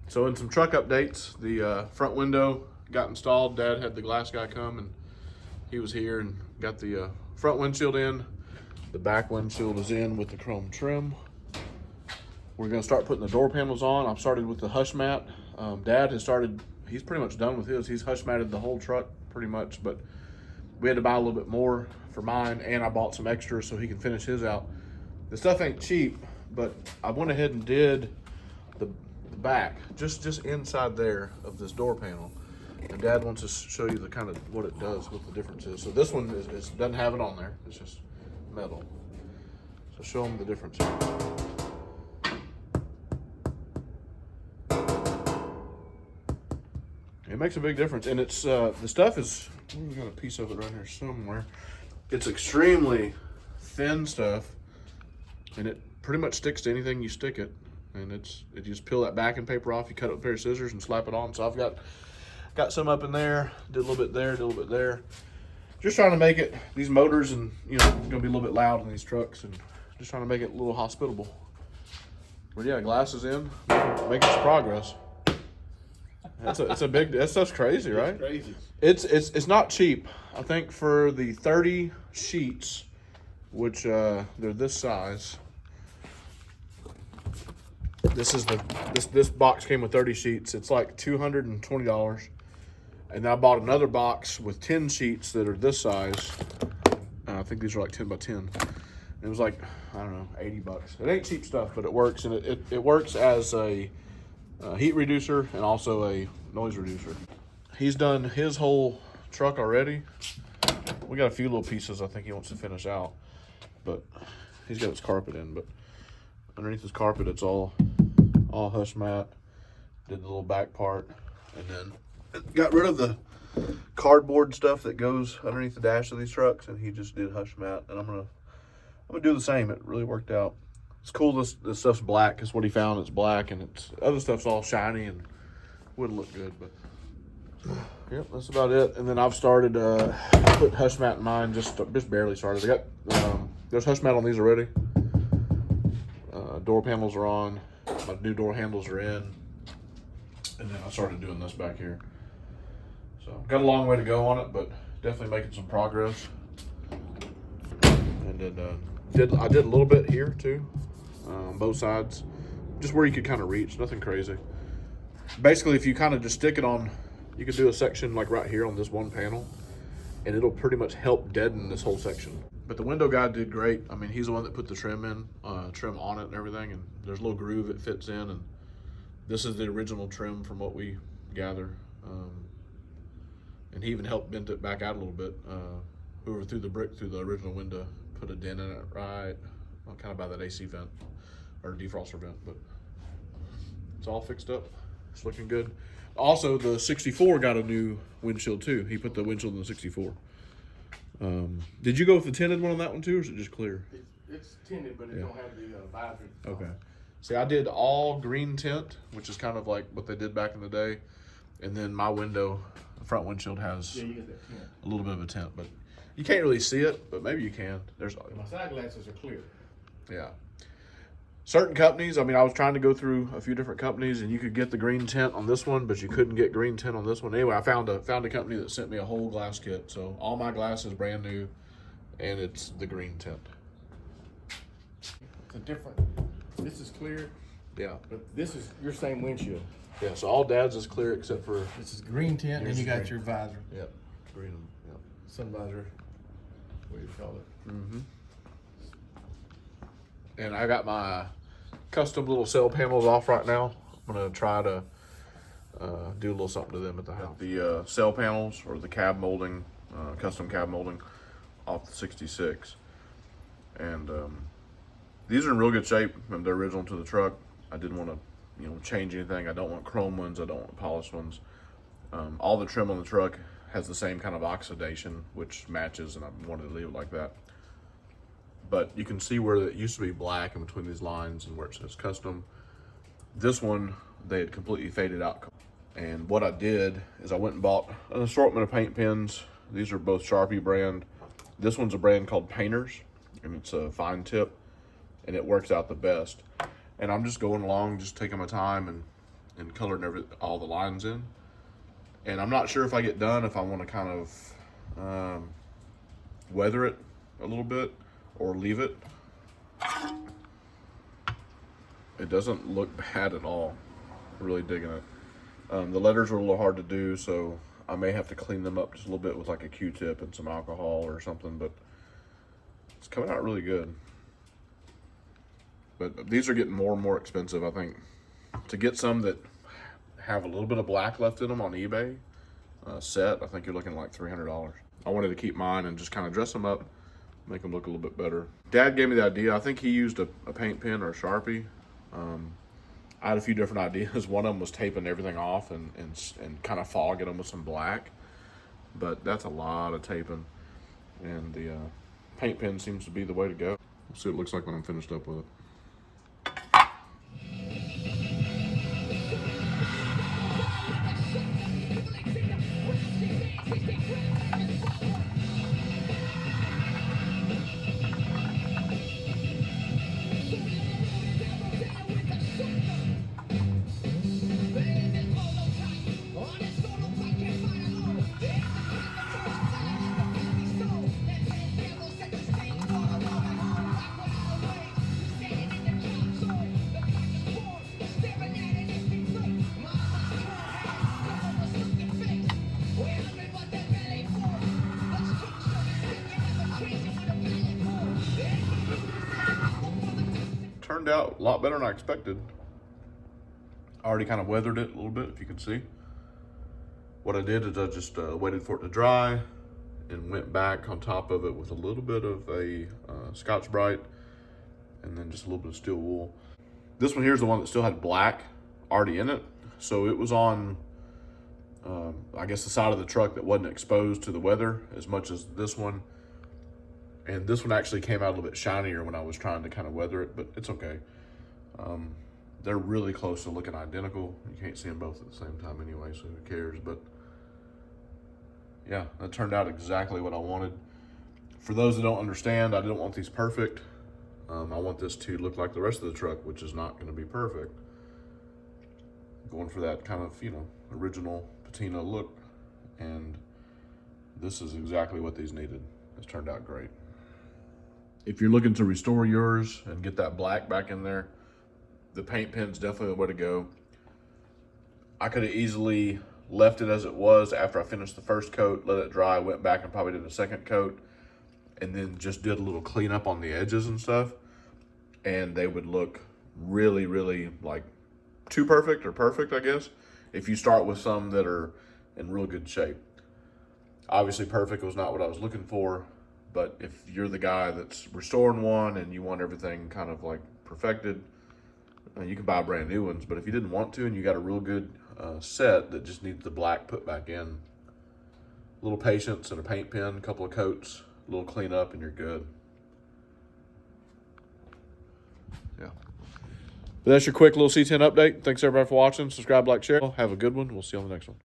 So in some truck updates, the front window got installed. Dad had the glass guy come and he was here and got the front windshield in. The back windshield is in with the chrome trim. We're gonna start putting the door panels on. I've started with the hush mat. Dad has started, he's pretty much done with his. He's hush matted the whole truck pretty much, but we had to buy a little bit more for mine, and I bought some extras so he can finish his out. The stuff ain't cheap, but I went ahead and did the back, just inside there of this door panel. And Dad wants to show you the kind of what it does, what the difference is. So this one doesn't have it on there. It's just metal. So show them the difference here. It makes a big difference, and it's the stuff is. We've got a piece of it right here somewhere. It's extremely thin stuff, and it pretty much sticks to anything you stick it. And you just peel that backing paper off. You cut it with a pair of scissors and slap it on. So I've got some up in there. Did a little bit there. Did a little bit there. Just trying to make it. These motors and gonna be a little bit loud in these trucks, and just trying to make it a little hospitable. But yeah, glasses in, making some progress. It's a big. That stuff's crazy, right? It's crazy. It's not cheap. I think for the 30 sheets, which they're this size. This box came with 30 sheets. It's like $220, and then I bought another box with 10 sheets that are this size. I think these are like 10 by 10. It was like, I don't know, $80. It ain't cheap stuff, but it works, and it works as a heat reducer and also a noise reducer. He's done his whole truck already. We got a few little pieces I think he wants to finish out, but he's got his carpet in. But underneath his carpet, it's all hush mat. Did the little back part, and then got rid of the cardboard stuff that goes underneath the dash of these trucks, and he just did hush mat. And I'm gonna do the same. It really worked out. It's cool. This stuff's black because what he found is black, and it's other stuff's all shiny and wouldn't look good. But yep, that's about it. And then I've started put hush mat in mine. Just barely started. I got there's hush mat on these already. Door panels are on. My new door handles are in, and then I started doing this back here. So got a long way to go on it, but definitely making some progress. And then I did a little bit here too. Both sides, just where you could kind of reach, nothing crazy. Basically, if you kind of just stick it on, you could do a section like right here on this one panel, and it'll pretty much help deaden this whole section. But the window guy did great. I mean, he's the one that put the trim on it and everything, and there's a little groove it fits in, and this is the original trim from what we gather. And he even helped bend it back out a little bit. Whoever threw the brick through the original window put a dent in it right, well, kind of by that AC vent or defroster vent, but it's all fixed up. It's looking good. Also, the 64 got a new windshield too. He put the windshield in the 64. Did you go with the tinted one on that one too, or is it just clear? It's tinted, but it don't have the visor. Okay. See, I did all green tint, which is kind of like what they did back in the day, and then my window, the front windshield has you get that tint. a little bit of a tint, but you can't really see it, but maybe you can. My side glasses are clear. Yeah. Certain companies, I mean, I was trying to go through a few different companies, and you could get the green tint on this one, but you couldn't get green tint on this one. Anyway, I found a company that sent me a whole glass kit. So all my glass is brand new, and it's the green tint. It's a different. This is clear. Yeah. But this is your same windshield. Yeah. So all Dad's is clear except for. This is green tint, and you got green. your visor. Yep. Green. Yep. Sun visor. What do you call it? Mm-hmm. And I got my custom little cell panels off right now. I'm gonna try to do a little something to them at the house. The cell panels or the cab molding, custom cab molding off the 66. And these are in real good shape. They're original to the truck. I didn't want to, change anything. I don't want chrome ones. I don't want polished ones. All the trim on the truck has the same kind of oxidation, which matches, and I wanted to leave it like that. But you can see where it used to be black in between these lines and where it says custom. This one, they had completely faded out. And what I did is I went and bought an assortment of paint pens. These are both Sharpie brand. This one's a brand called Painters, and it's a fine tip, and it works out the best. And I'm just going along, just taking my time and and colored all the lines in. And I'm not sure if I get done, if I want to kind of weather it a little bit or leave it. It doesn't look bad at all. Really digging it. The letters are a little hard to do, so I may have to clean them up just a little bit with like a Q-tip and some alcohol or something, but it's coming out really good. But these are getting more and more expensive, I think. To get some that have a little bit of black left in them on eBay, set, I think you're looking at like $300. I wanted to keep mine and just kind of dress them up, make them look a little bit better. Dad gave me the idea. I think he used a paint pen or a Sharpie. I had a few different ideas. One of them was taping everything off and kind of fogging them with some black, but that's a lot of taping, and the paint pen seems to be the way to go. We'll see what it looks like when I'm finished up with it. Turned out a lot better than I expected. I already kind of weathered it a little bit, if you can see. What I did is I just waited for it to dry and went back on top of it with a little bit of a Scotch-Brite and then just a little bit of steel wool. This one here is the one that still had black already in it. So it was on, I guess, the side of the truck that wasn't exposed to the weather as much as this one. And this one actually came out a little bit shinier when I was trying to kind of weather it, but it's okay. They're really close to looking identical. You can't see them both at the same time anyway, so who cares? But yeah, that turned out exactly what I wanted. For those that don't understand, I didn't want these perfect. I want this to look like the rest of the truck, which is not going to be perfect. Going for that kind of, you know, original patina look. And this is exactly what these needed. It's turned out great. If you're looking to restore yours and get that black back in there, the paint pen's definitely the way to go. I could have easily left it as it was after I finished the first coat, let it dry, went back and probably did a second coat, and then just did a little cleanup on the edges and stuff, and they would look really, really like too perfect or perfect, I guess, if you start with some that are in real good shape. Obviously, perfect was not what I was looking for, but if you're the guy that's restoring one and you want everything kind of like perfected, you can buy brand new ones. But if you didn't want to and you got a real good set that just needs the black put back in, a little patience and a paint pen, a couple of coats, a little cleanup, and you're good. Yeah. But that's your quick little C10 update. Thanks everybody for watching. Subscribe, like, share. Have a good one. We'll see you on the next one.